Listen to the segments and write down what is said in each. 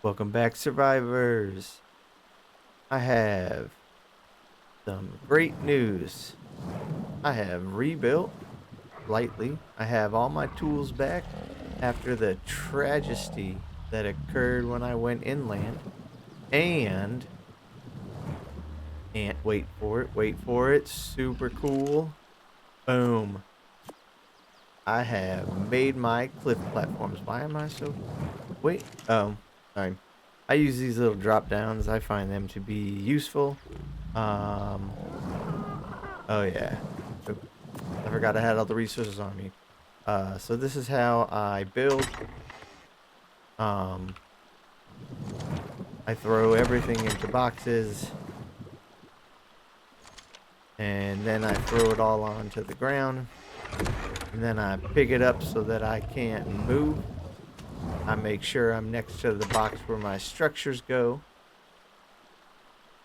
Welcome back, survivors. I have some great news. I have rebuilt lightly. I have all my tools back after the tragedy that occurred when I went inland. And wait for it, super cool. Boom. I have made my cliff platforms. Why am I so wait? Sorry. I use these little drop downs. I find them to be useful. Um Oh yeah. Oop, I forgot I had all the resources on me. So this is how I build. Um, I throw everything into boxes, and then I throw it all onto the ground, and then I pick it up so that I can't move. I make sure I'm next to the box where my structures go,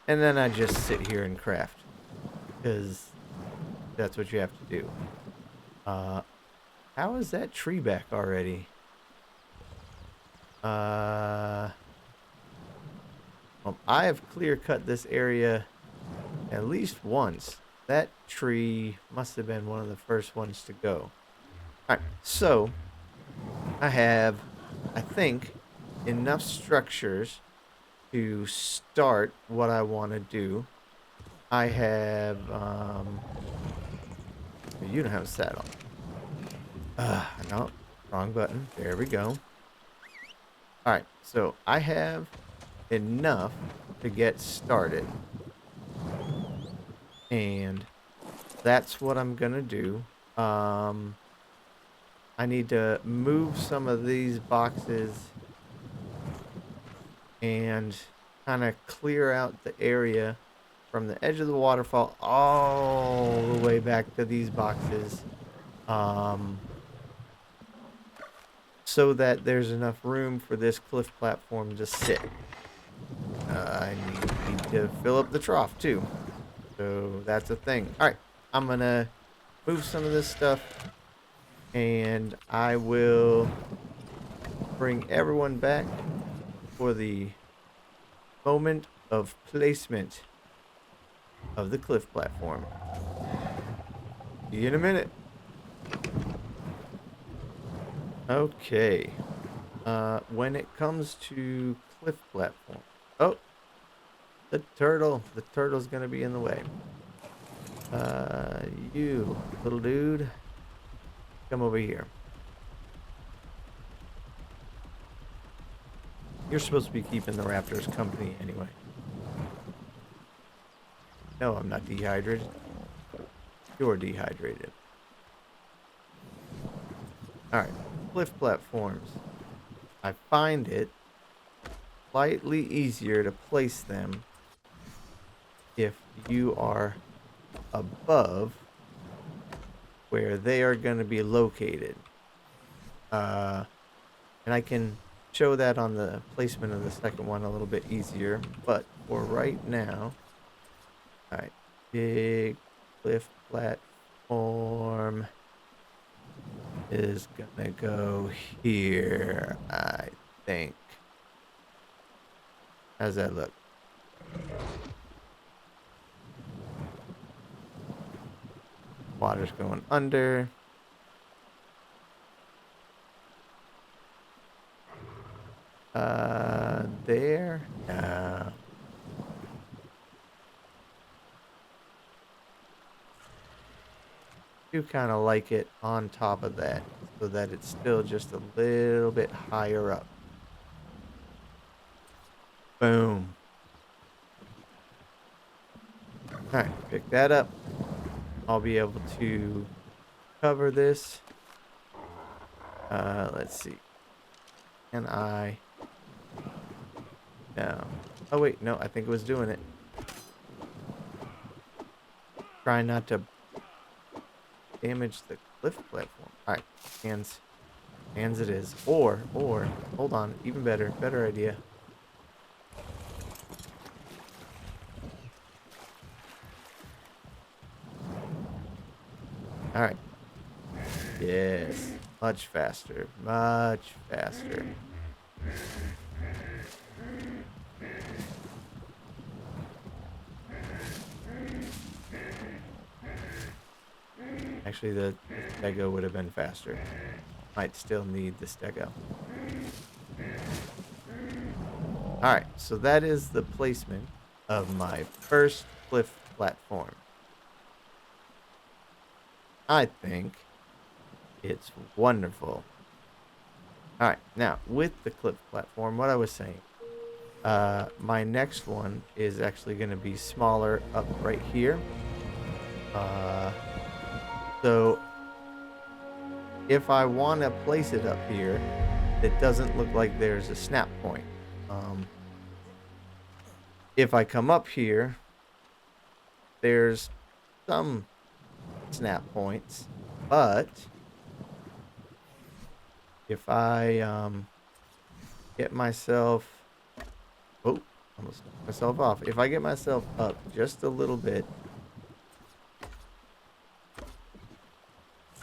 and then I just sit here and craft, because that's what you have to do. Uh, how is that tree back already? Uh, I have clear cut this area at least once. That tree must have been one of the first ones to go. All right, so I have, I think, enough structures to start what I want to do. I have, you don't have a saddle. No, wrong button. There we go. All right, so I have enough to get started, and that's what I'm gonna do. Um, I need to move some of these boxes and kind of clear out the area from the edge of the waterfall all the way back to these boxes, um, so that there's enough room for this cliff platform to sit. I need to fill up the trough too. So that's a thing. All right, I'm gonna move some of this stuff and I will bring everyone back for the moment of placement of the cliff platform. See you in a minute. Okay. When it comes to cliff platform. Oh, the turtle. The turtle's gonna be in the way. You little dude, come over here. You're supposed to be keeping the raptors company anyway. No, I'm not dehydrated. You're dehydrated. All right, cliff platforms. I find it slightly easier to place them if you are above where they are going to be located. Uh, and I can show that on the placement of the second one a little bit easier. But for right now, all right, big cliff platform is gonna go here, I think. How's that look? Water's going under. There. No. Do kind of like it on top of that so that it's still just a little bit higher up. Boom. All right, pick that up. I'll be able to cover this. Let's see. Can I? No. Oh wait, no, I think it was doing it. Try not to damage the cliff platform. All right, hands, hands it is. Or, hold on, even better idea. All right. Yes, much faster, much faster. Actually, the stego would have been faster. Might still need the stego. Alright, so that is the placement of my first cliff platform. I think it's wonderful. Alright, now with the cliff platform, what I was saying, my next one is actually going to be smaller up right here. So if I want to place it up here, it doesn't look like there's a snap point. If I come up here, there's some snap points, but if I get myself, oh, almost knocked myself off. If I get myself up just a little bit,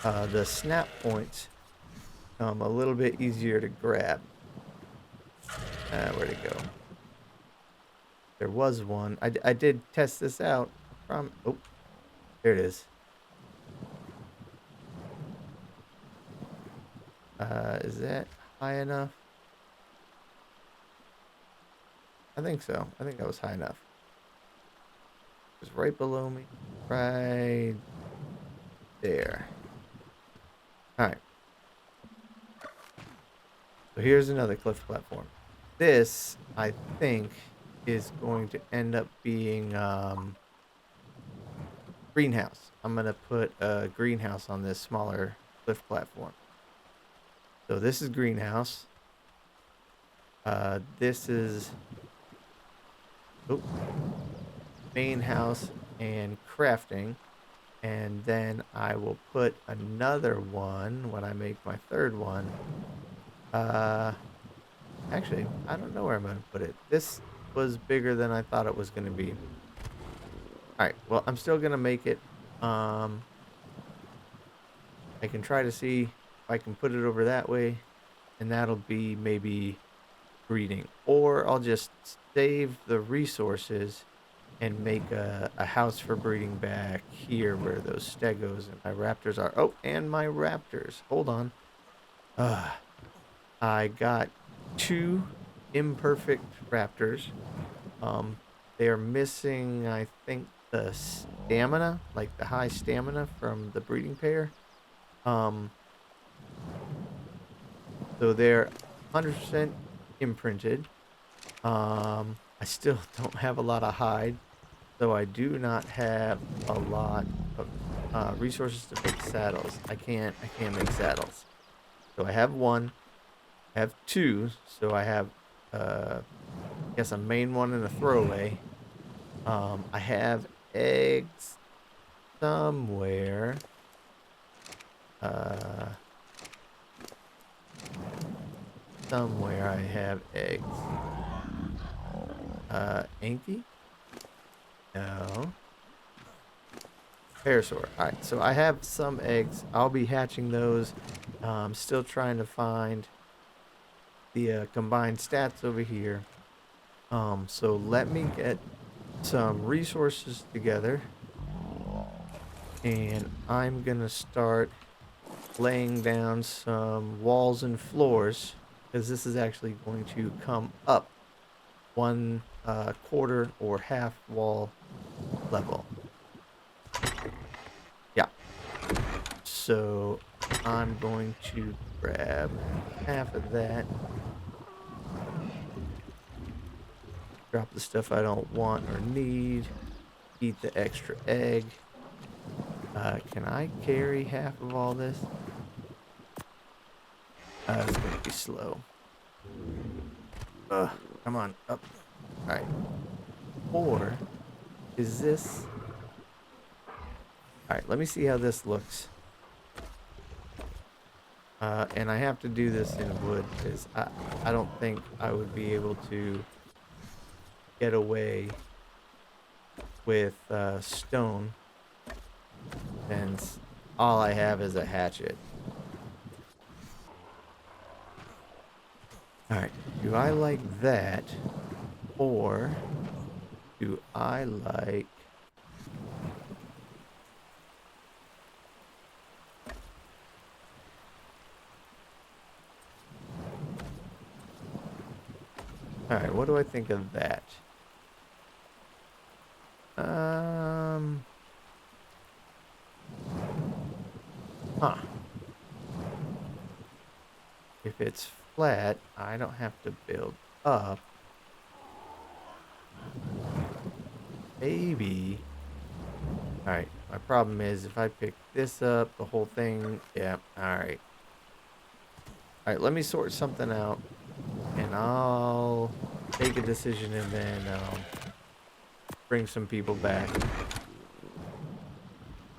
the snap points come a little bit easier to grab. Where'd it go? There was one. I did test this out. Oh, there it is. Is that high enough? I think so. I think that was high enough. It was right below me. Right there. Alright. So here's another cliff platform. This, I think, is going to end up being greenhouse. I'm going to put a greenhouse on this smaller cliff platform. So this is greenhouse. This is main house and crafting. And then I will put another one when I make my third one. Actually, I don't know where I'm going to put it. This was bigger than I thought it was going to be. Alright, well, I'm still going to make it. I can try to see if I can put it over that way. And that'll be maybe breeding. Or I'll just save the resources and make a house for breeding back here where those stegos and my raptors are. Oh, and my raptors. Hold on. I got 2 imperfect raptors. They are missing, I think, the stamina, like the high stamina from the breeding pair. So they're 100% imprinted. I still don't have a lot of hide, so I do not have a lot of resources to make saddles. I can't make saddles. So I have 1. I have 2, so I have, I guess, a main one and a throwaway. I have eggs somewhere. Somewhere I have eggs. Inky? No. Parasaur. Alright, so I have some eggs. I'll be hatching those. Still trying to find the combined stats over here. So let me get some resources together. And I'm going to start laying down some walls and floors. Because this is actually going to come up 1/4 or half wall level. Yeah. So I'm going to grab half of that. Drop the stuff I don't want or need. Eat the extra egg. Can I carry half of all this? It's going to be slow. Come on, up. Alright. Or is this... Alright, let me see how this looks. And I have to do this in wood because I don't think I would be able to get away with stone, and all I have is a hatchet. All right. Do I like that, or do I like? All right. What do I think of that? Um. Huh. If it's flat, I don't have to build up. Maybe. All right. My problem is if I pick this up, the whole thing. Yeah. All right. All right. Let me sort something out, and I'll make a decision, and then bring some people back.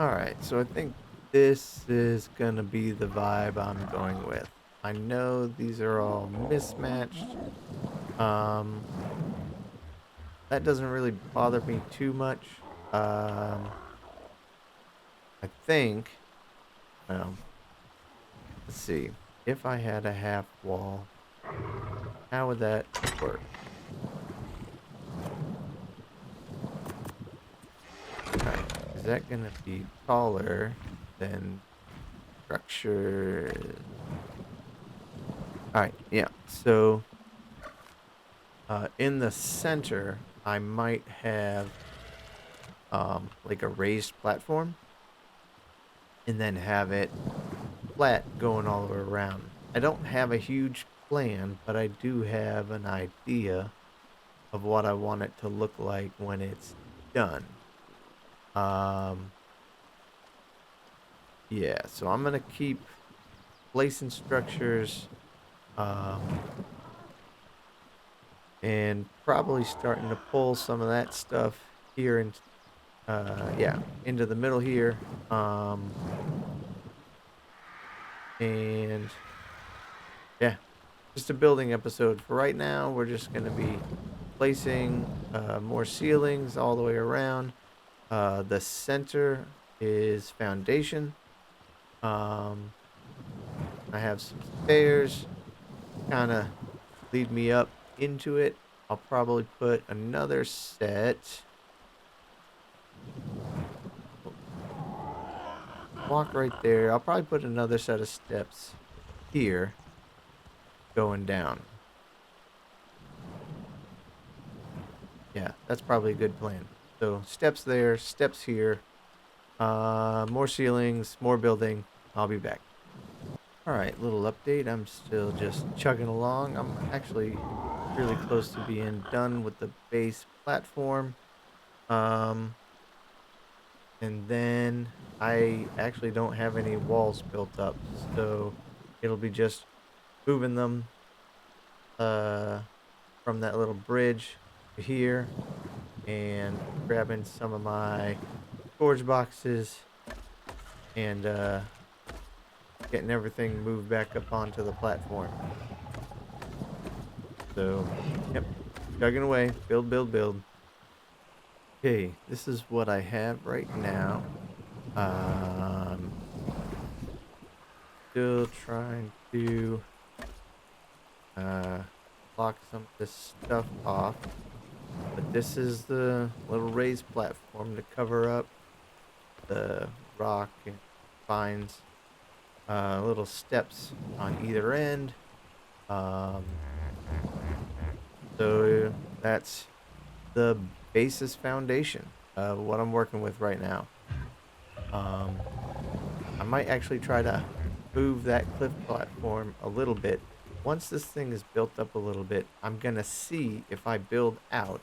All right. So I think this is gonna be the vibe I'm going with. I know these are all mismatched. Um, that doesn't really bother me too much. Um, I think. Well, let's see. If I had a half wall, how would that work? Alright, is that gonna be taller than structure? Alright, yeah. So, in the center, I might have like a raised platform, and then have it flat going all the way around. I don't have a huge plan, but I do have an idea of what I want it to look like when it's done. Um, yeah, so I'm gonna keep placing structures, um, and probably starting to pull some of that stuff here and yeah, into the middle here. And yeah, just a building episode for right now. We're just gonna be placing more ceilings all the way around. The center is foundation. Um, I have some stairs kind of lead me up into it. I'll probably put another set. Walk right there. I'll probably put another set of steps here going down. Yeah, that's probably a good plan. So steps there, steps here, more ceilings, more building. I'll be back. All right, little update. I'm still just chugging along. I'm actually really close to being done with the base platform. Um, and then I actually don't have any walls built up, so it'll be just moving them uh from that little bridge to here and grabbing some of my storage boxes and getting everything moved back up onto the platform. So, yep, chugging away, build, build, build. Okay, this is what I have right now. Um, Still trying to uh block some of this stuff off, but this is the little raised platform to cover up the rock and vines. Little steps on either end. Um, so that's the basis foundation of what I'm working with right now. Um, I might actually try to move that cliff platform a little bit. Once this thing is built up a little bit, I'm gonna see if I build out,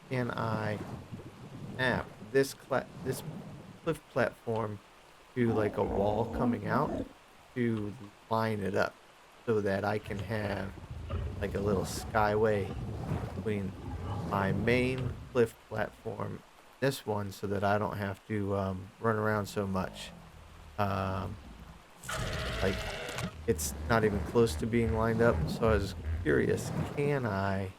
can I snap this cliff platform to like a wall coming out to line it up so that I can have like a little skyway between my main cliff platform, this one, so that I don't have to run around so much. Um, like it's not even close to being lined up. So I was curious, can I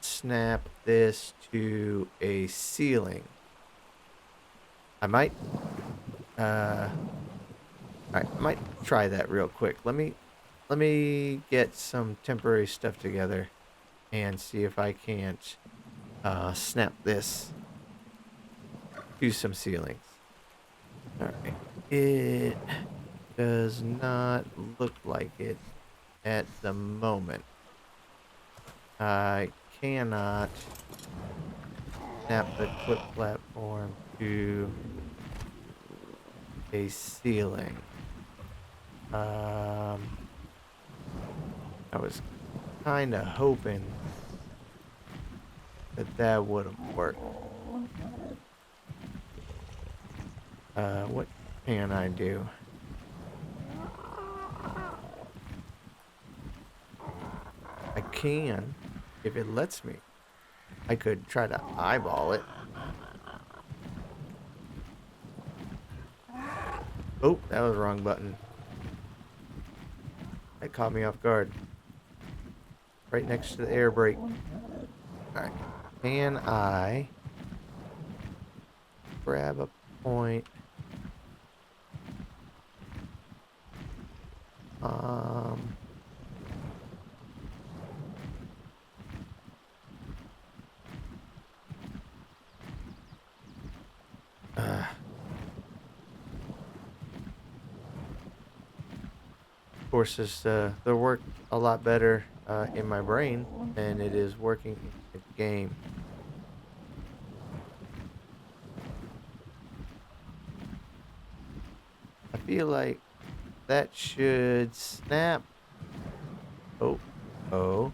snap this to a ceiling? I might, I might try that real quick. Let me let me get some temporary stuff together and see if I can't snap this to some ceilings. All right. It does not look like it at the moment. I cannot snap the clip platform to a ceiling. Um, I was kind of hoping that that would have worked. What can I do? I can, if it lets me. I could try to eyeball it. Oh, that was the wrong button. That caught me off guard. Right next to the air brake. Alright. Can I grab a point? Um... Uh, of course, they work a lot better in my brain than it is working in the game. I feel like that should snap. Oh, oh.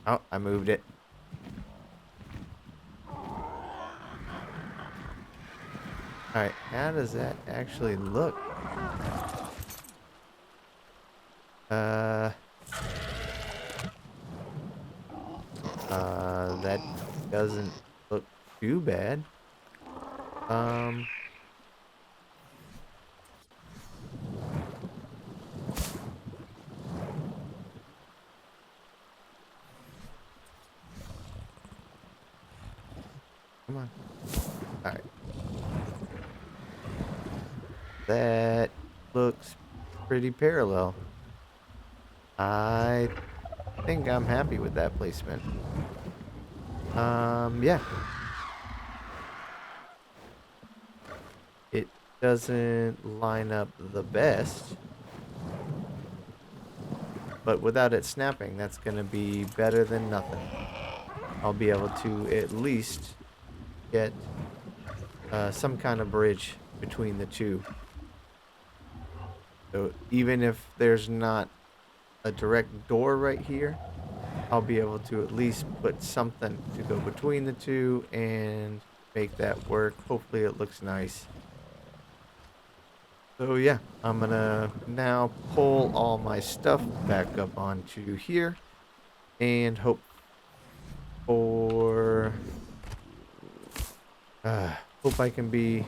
Oh, I moved it. Alright, how does that actually look? Uh, that doesn't look too bad. Um, come on. Alright, that looks pretty parallel. I think I'm happy with that placement. Yeah. It doesn't line up the best, but without it snapping, that's gonna be better than nothing. I'll be able to at least get some kind of bridge between the two. So even if there's not a direct door right here, I'll be able to at least put something to go between the two and make that work. Hopefully it looks nice. So yeah, I'm gonna now pull all my stuff back up onto here and for hope I can be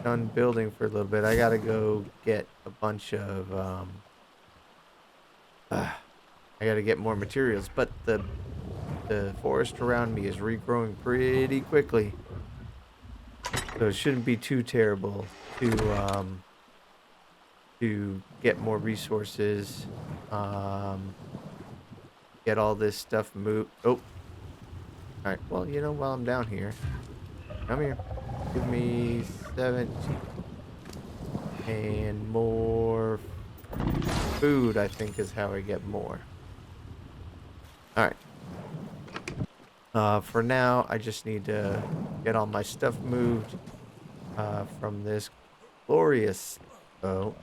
done building for a little bit. I gotta go get a bunch of I gotta get more materials, but the forest around me is regrowing pretty quickly, so it shouldn't be too terrible to get more resources, get all this stuff moved. Oh, all right. Well, you know, while I'm down here, come here. Give me 17 and more food. I think is how I get more. All right. For now, I just need to get all my stuff moved from this glorious, oh,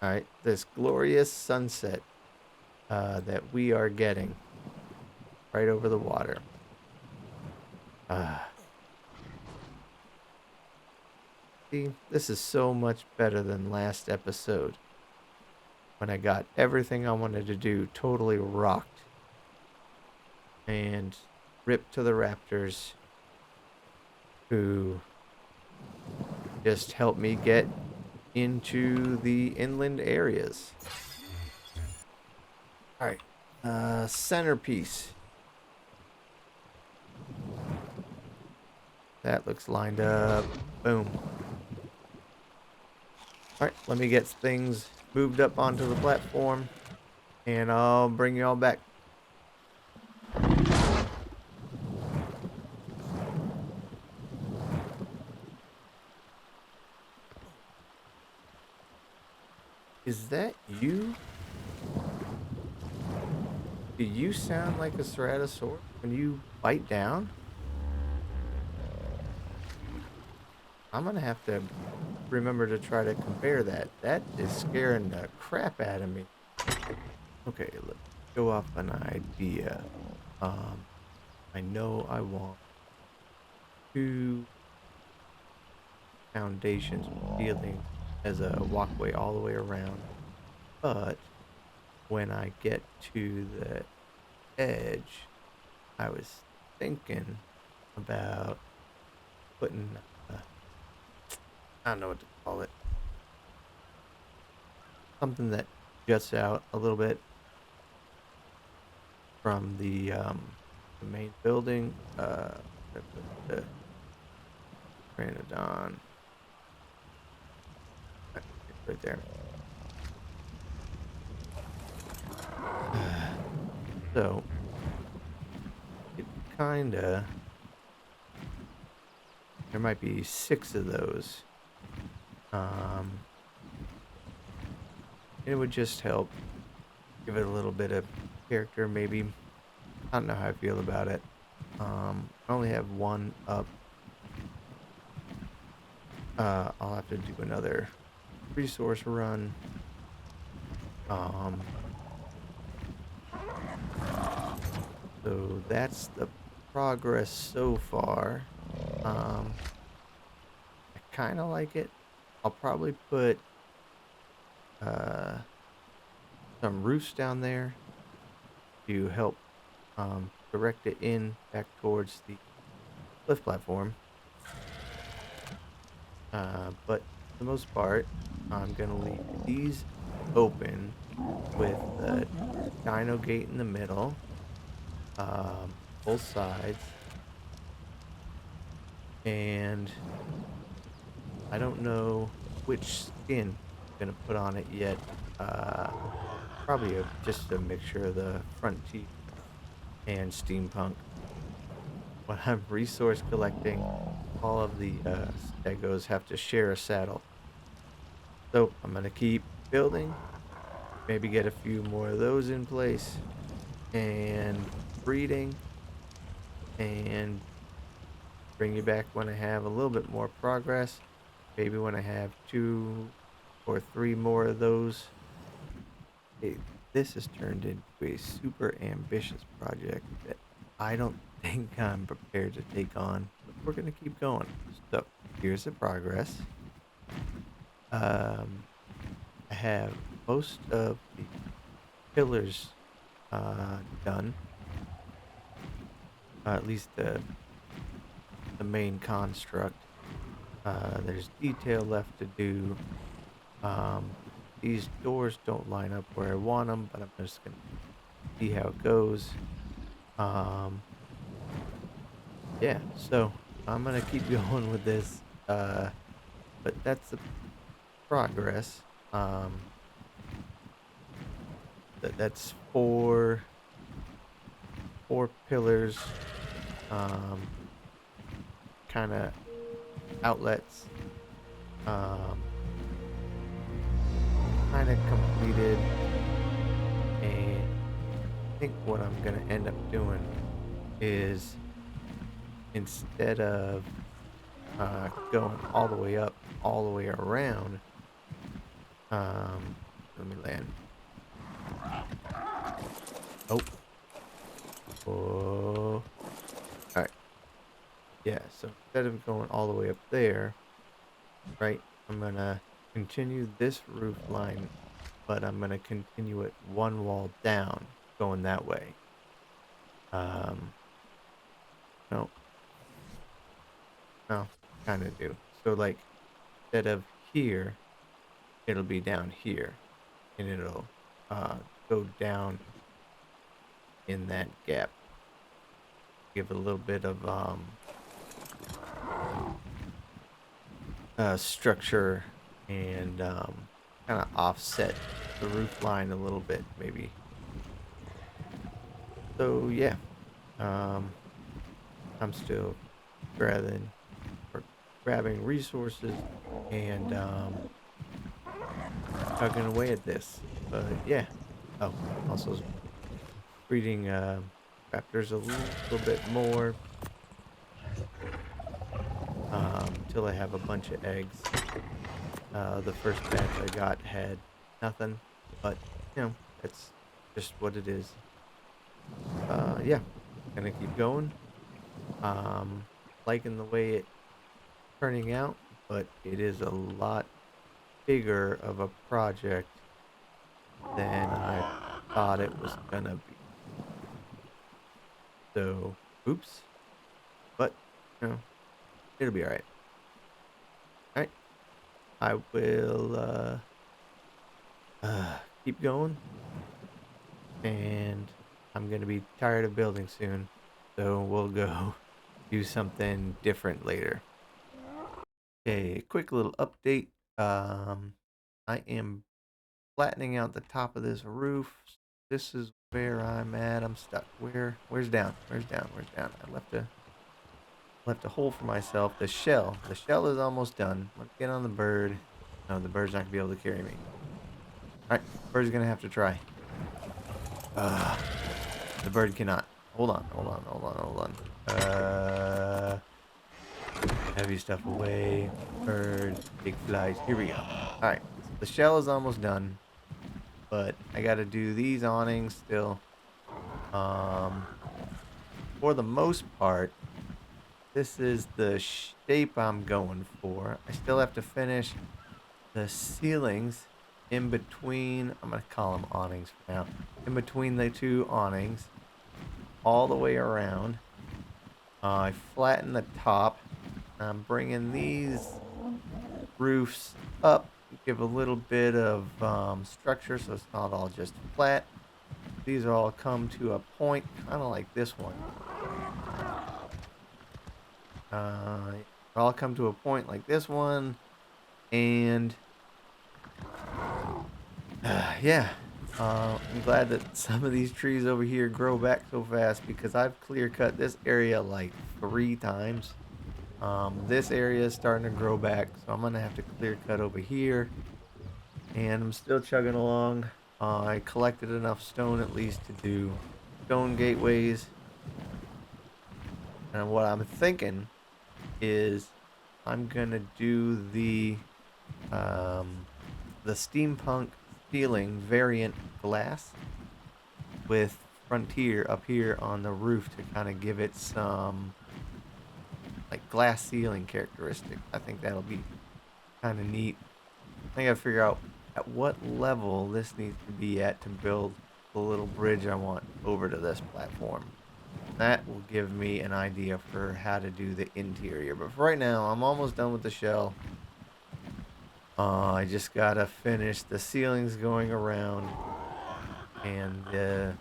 all right, this glorious sunset that we are getting right over the water. See, this is so much better than last episode when I got everything I wanted to do totally rocked and ripped to the raptors who just helped me get into the inland areas. All right, centerpiece. That looks lined up. Boom. All right, let me get things moved up onto the platform, and I'll bring you all back. Is that you? Do you sound like a ceratosaurus when you bite down? I'm gonna have to remember to try to compare that. That is scaring the crap out of me. Okay, let's go off an idea. Um, I know I want two foundations with ceilings as a walkway all the way around, but when I get to the edge, I was thinking about putting, I don't know what to call it, something that juts out a little bit from the main building. I put the granodon right there. So it kinda, there might be 6 of those. Um, it would just help give it a little bit of character, maybe. I don't know how I feel about it. I only have one up. I'll have to do another resource run. Um, so that's the progress so far. I kind of like it. I'll probably put uh, some roofs down there to help direct it in back towards the cliff platform. But for the most part, I'm gonna leave these open with the dino gate in the middle, both sides, and I don't know which skin I'm gonna put on it yet. Uh, Probably just a mixture of the front teeth and steampunk. When I'm resource collecting, all of the stegos have to share a saddle. So I'm gonna keep building, maybe get a few more of those in place, and breeding, and bring you back when I have a little bit more progress. Maybe when I have 2 or 3 more of those. Hey, this has turned into a super ambitious project that I don't think I'm prepared to take on, but we're gonna keep going. So here's the progress. Um, I have most of the pillars done, at least the main construct. There's detail left to do. Um, these doors don't line up where I want them, but I'm just gonna see how it goes. Um, yeah, so I'm gonna keep going with this. But that's the progress. That's four pillars, um, kind of outlets, um, kind of completed. And I think what I'm gonna end up doing is instead of going all the way up, all the way around, let me land. Oh, oh, all right. Yeah, so instead of going all the way up there, right, I'm gonna continue this roof line, but I'm gonna continue it one wall down, going that way. Um, no, no, kind of do. So like, instead of here, it'll be down here, and it'll go down in that gap. Give it a little bit of structure and kind of offset the roof line a little bit, maybe. So yeah, um, I'm still grabbing or grabbing resources and chugging away at this. But yeah. Oh, also breeding raptors a little bit more until I have a bunch of eggs. The first batch I got had nothing, but you know, that's just what it is. Yeah, gonna keep going. Liking the way it's turning out, but it is a lot bigger of a project than I thought it was gonna be. So, oops, but you know, it'll be all right. All right, I will keep going, and I'm gonna be tired of building soon, so we'll go do something different later. Okay, quick little update. I am flattening out the top of this roof. This is where I'm at. I'm stuck. Where's down? Where's down? Where's down? I left a hole for myself. The shell. The shell is almost done. Let's get on the bird. No, the bird's not gonna be able to carry me. Alright, bird's gonna have to try. The bird cannot. Hold on, hold on, hold on, hold on. Heavy stuff away. Bird, big flies. Here we go. Alright, the shell is almost done. But I gotta do these awnings still. Um, for the most part, this is the shape I'm going for. I still have to finish the ceilings in between. I'm gonna call them awnings for now. In between the two awnings, all the way around. I flatten the top. I'm bringing these roofs up, give a little bit of structure so it's not all just flat. These are all come to a point, kind of like this one. All come to a point like this one, and yeah, I'm glad that some of these trees over here grow back so fast because I've clear cut this area like 3 times. This area is starting to grow back, so I'm gonna have to clear cut over here, and I'm still chugging along. I collected enough stone at least to do stone gateways, and what I'm thinking is I'm gonna do um, the steampunk ceiling variant glass with Frontier up here on the roof to kind of give it some like glass ceiling characteristic. I think that'll be kind of neat. I gotta figure out at what level this needs to be at to build the little bridge I want over to this platform. That will give me an idea for how to do the interior. But for right now, I'm almost done with the shell. I just gotta finish the ceilings going around and the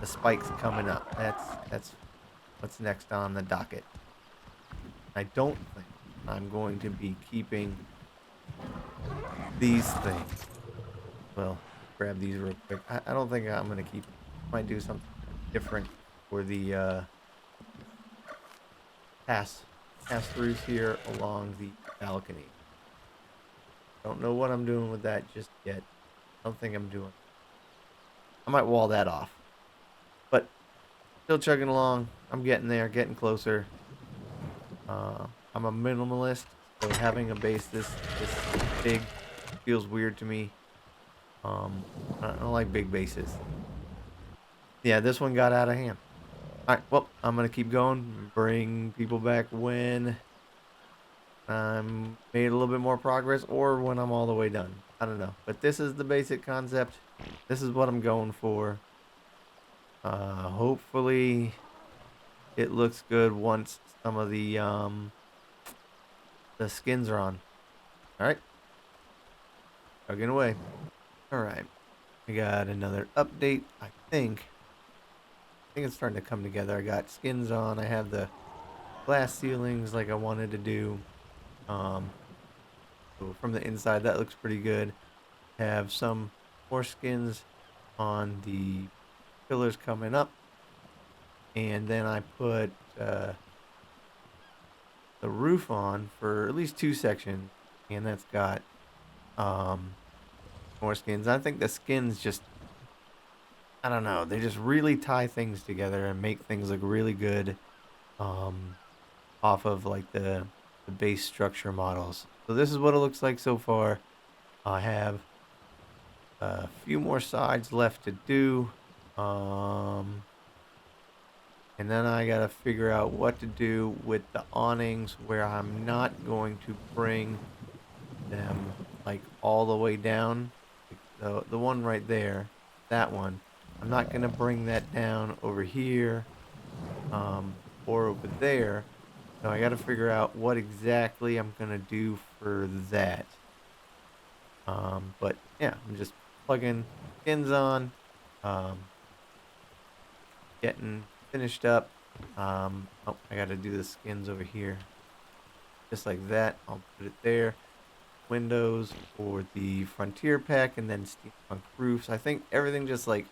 spikes coming up. That's what's next on the docket. I don't think I'm going to be keeping these things. Well, grab these real quick. I don't think I'm gonna keep. Might do something different for the pass-throughs here along the balcony. Don't know what I'm doing with that just yet. Don't think I'm doing. I might wall that off. But still chugging along. I'm getting there, getting closer. I'm a minimalist, so having a base this big feels weird to me. I don't like big bases. Yeah, this one got out of hand. All right, well, I'm gonna keep going. Bring people back when I'm made a little bit more progress, or when I'm all the way done. I don't know, but this is the basic concept. This is what I'm going for. Hopefully, it looks good once some of the skins are on. All right, chugging away. All right, I got another update. I think it's starting to come together. I got skins on. I have the glass ceilings like I wanted to do. Um, So from the inside, that looks pretty good. Have some more skins on the pillars coming up. And then I put the roof on for at least 2 sections. And that's got um, more skins. I think the skins just, I don't know, they just really tie things together and make things look really good um, off of like the base structure models. So this is what it looks like so far. I have a few more sides left to do. Um, and then I gotta figure out what to do with the awnings where I'm not going to bring them like all the way down. Like the one right there, that one. I'm not gonna bring that down over here, or over there. So I gotta figure out what exactly I'm gonna do for that. But yeah, I'm just plugging skins on, um, getting finished up. Oh, I gotta do the skins over here, just like that. I'll put it there. Windows for the Frontier pack, and then Steampunk roofs. I think everything just like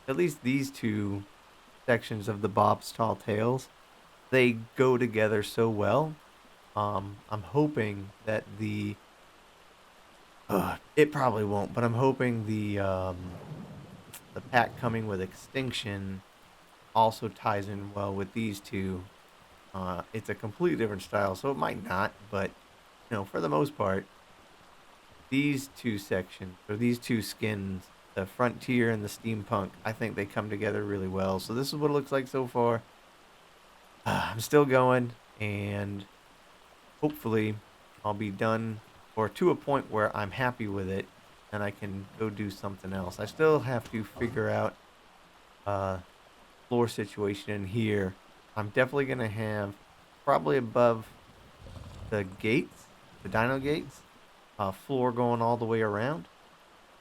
at least these two sections of the Bob's Tall Tales, they go together so well. I'm hoping that it probably won't, but I'm hoping the pack coming with Extinction also ties in well with these two. It's a completely different style, so it might not, but for the most part, these two sections or these two skins, the Frontier and the Steampunk, I think they come together really well. So this is what it looks like so far. I'm still going, and hopefully I'll be done or to a point where I'm happy with it and I can go do something else. I still have to figure out uh floor situation in here. I'm definitely gonna have probably above the gates, the dino gates, floor going all the way around.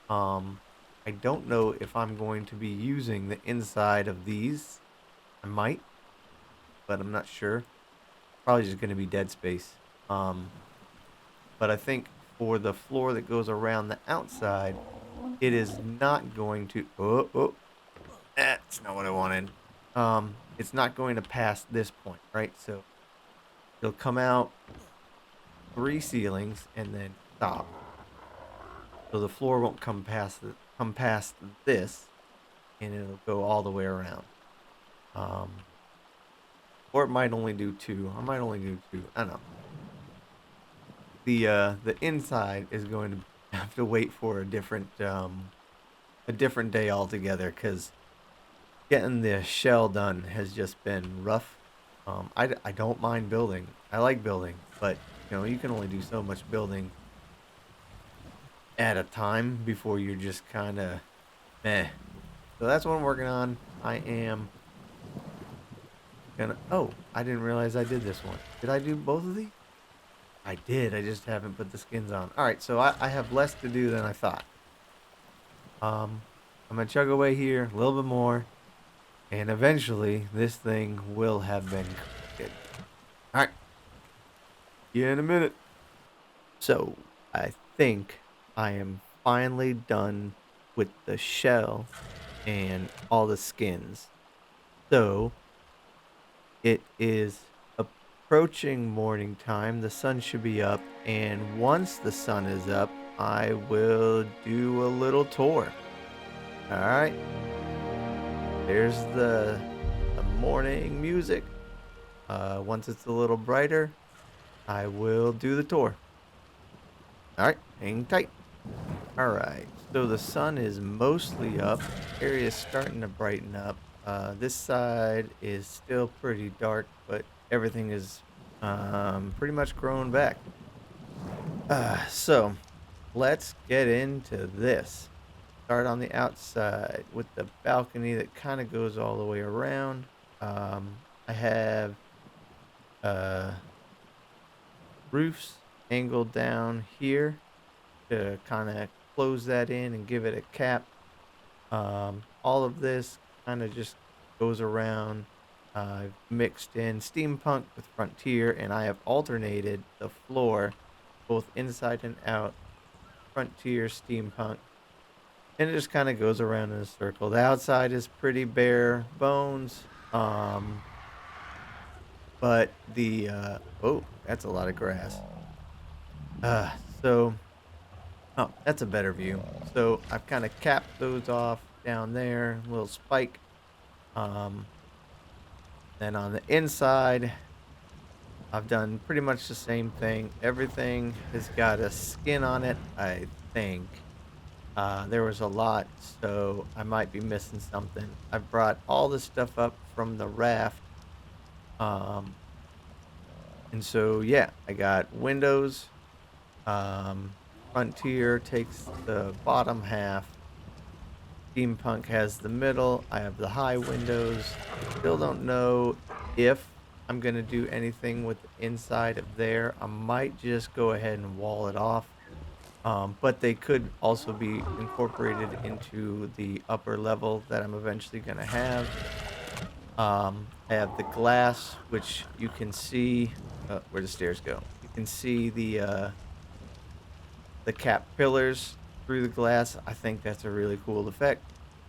Um, I don't know if I'm going to be using the inside of these. I might, but I'm not sure. Probably just gonna be dead space. Um, but I think for the floor that goes around the outside, it is not going to. That's not what I wanted. It's not going to pass this point, right? So it'll come out 3 ceilings and then stop. So the floor won't come past this, and it'll go all the way around. Um, or it might only do two. I might only do two. I don't know. The inside is going to have to wait for a different day altogether because getting the shell done has just been rough. I don't mind building. I like building, but you can only do so much building at a time before you're just kind of meh. So that's what I'm working on. I am gonna. Oh, I didn't realize I did this one. Did I do both of these? I did. I just haven't put the skins on. All right, so I have less to do than I thought. Um, I'm gonna chug away here a little bit more, and eventually this thing will have been completed. All right, see you in a minute. So I think I am finally done with the shell and all the skins. So it is approaching morning time. The sun should be up, and once the sun is up, I will do a little tour. All right, there's the morning music. Once it's a little brighter, I will do the tour. All right, hang tight. All right, so the sun is mostly up. Area is starting to brighten up. This side is still pretty dark, but everything is pretty much growing back. So let's get into this. Start on the outside with the balcony that kind of goes all the way around. I have uh, roofs angled down here to kind of close that in and give it a cap. All of this kind of just goes around. I've mixed in steampunk with frontier, and I have alternated the floor both inside and out, frontier, steampunk, and it just kind of goes around in a circle. The outside is pretty bare bones, but the oh, that's a lot of grass. So oh, that's a better view. So I've kind of capped those off down there, little spike. Um, then on the inside, I've done pretty much the same thing. Everything has got a skin on it, I think. There was a lot, so I might be missing something. I brought all this stuff up from the raft. Um, and so, yeah, I got windows. Frontier takes the bottom half. Steampunk has the middle. I have the high windows. Still don't know if I'm going to do anything with the inside of there. I might just go ahead and wall it off. But they could also be incorporated into the upper level that I'm eventually going to have. I have the glass, which you can see where the stairs go. You can see the cap pillars through the glass. I think that's a really cool effect.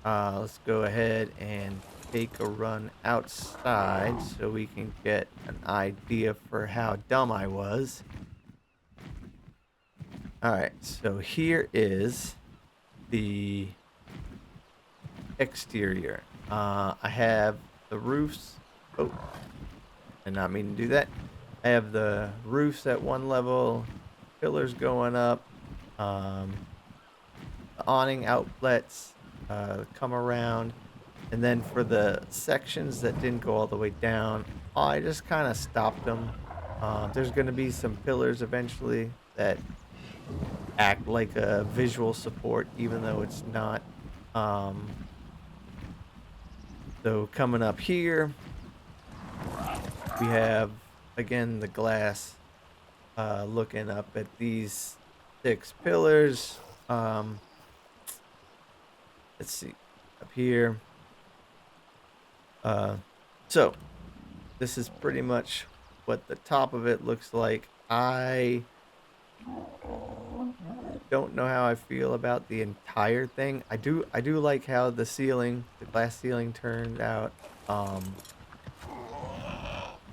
Let's go ahead and take a run outside so we can get an idea for how dumb I was. Alright, so here is the exterior. I have the roofs. Oh, did not mean to do that. I have the roofs at one level, pillars going up, the awning outlets come around, and then for the sections that didn't go all the way down, I just kind of stopped them. There's going to be some pillars eventually that act like a visual support, even though it's not. So coming up here, we have again the glass looking up at these 6 pillars. Let's see up here. So this is pretty much what the top of it looks like. I don't know how I feel about the entire thing. I do like how the ceiling, the glass ceiling turned out.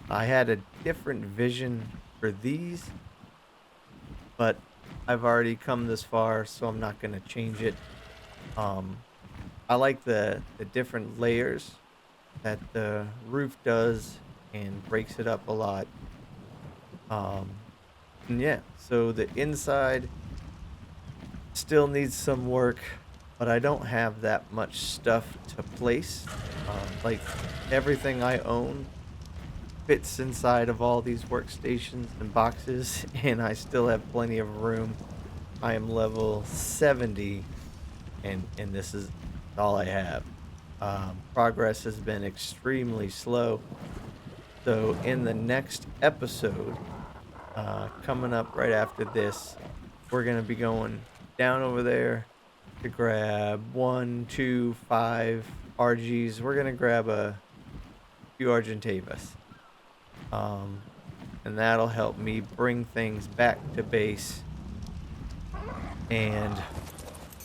I had a different vision for these, but I've already come this far, so I'm not going to change it. I like the different layers that the roof does and breaks it up a lot. And yeah, so the inside still needs some work, but I don't have that much stuff to place. Like everything I own fits inside of all these workstations and boxes, and I still have plenty of room. I am level 70, and this is all I have. Progress has been extremely slow. So in the next episode, coming up right after this, we're gonna be going down over there to grab 1, 2, 5 RGs. We're gonna grab a few Argentavis. And that'll help me bring things back to base and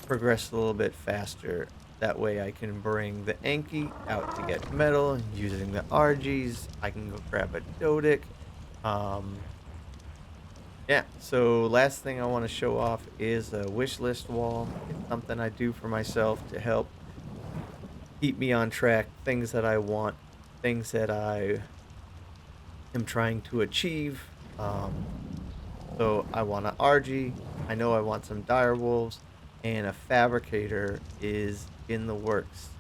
progress a little bit faster. That way I can bring the Anki out to get metal using the RGs. I can go grab a Dodic. Yeah, so last thing I want to show off is a wish list wall. It's something I do for myself to help keep me on track. Things that I want, things that I am trying to achieve. So I want an RG. I know I want some dire wolves, and a fabricator is in the works.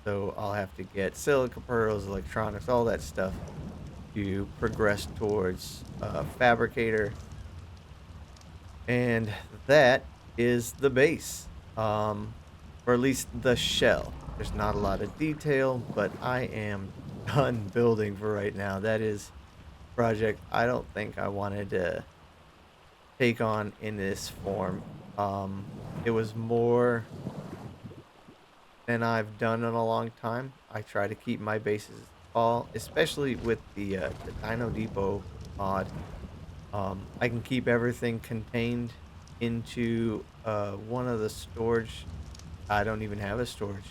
So I'll have to get silica pearls, electronics, all that stuff to progress towards a fabricator. And that is the base, or at least the shell. There's not a lot of detail, but I am done building for right now. That is a project I don't think I wanted to take on in this form. It was more than I've done in a long time. I try to keep my bases small, especially with the Dino Depot mod. I can keep everything contained into one of the storage. I don't even have a storage.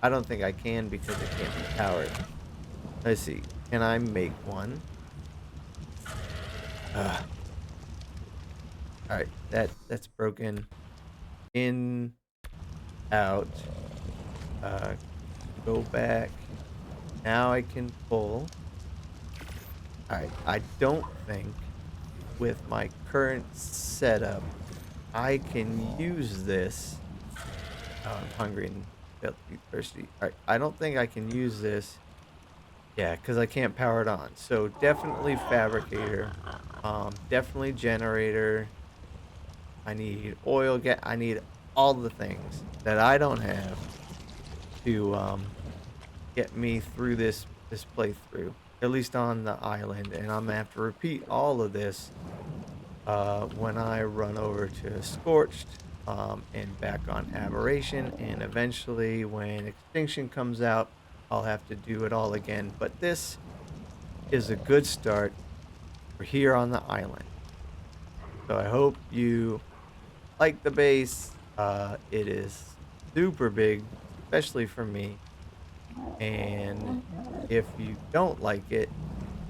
I don't think I can because it can't be powered. Let's see. Can I make one? Uh, all right. That's broken. In, out. Uh, go back. Now I can pull. All right. I don't think with my current setup I can use this. Oh, I'm hungry and about to be thirsty. All right. I don't think I can use this. Yeah, because I can't power it on. So definitely fabricator. Definitely generator. I need oil. I need all the things that I don't have to get me through this playthrough. At least on the island, and I'm gonna have to repeat all of this when I run over to Scorched and back on Aberration, and eventually when Extinction comes out, I'll have to do it all again. But this is a good start for here on the island. So I hope you like the base. It is super big, especially for me. And if you don't like it,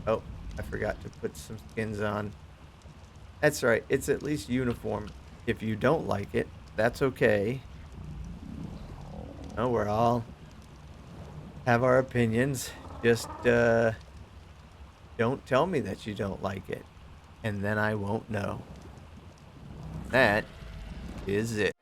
oh, I forgot to put some skins on. That's right. It's at least uniform. If you don't like it, that's okay. No, we're all have our opinions. Just don't tell me that you don't like it, and then I won't know. That is it.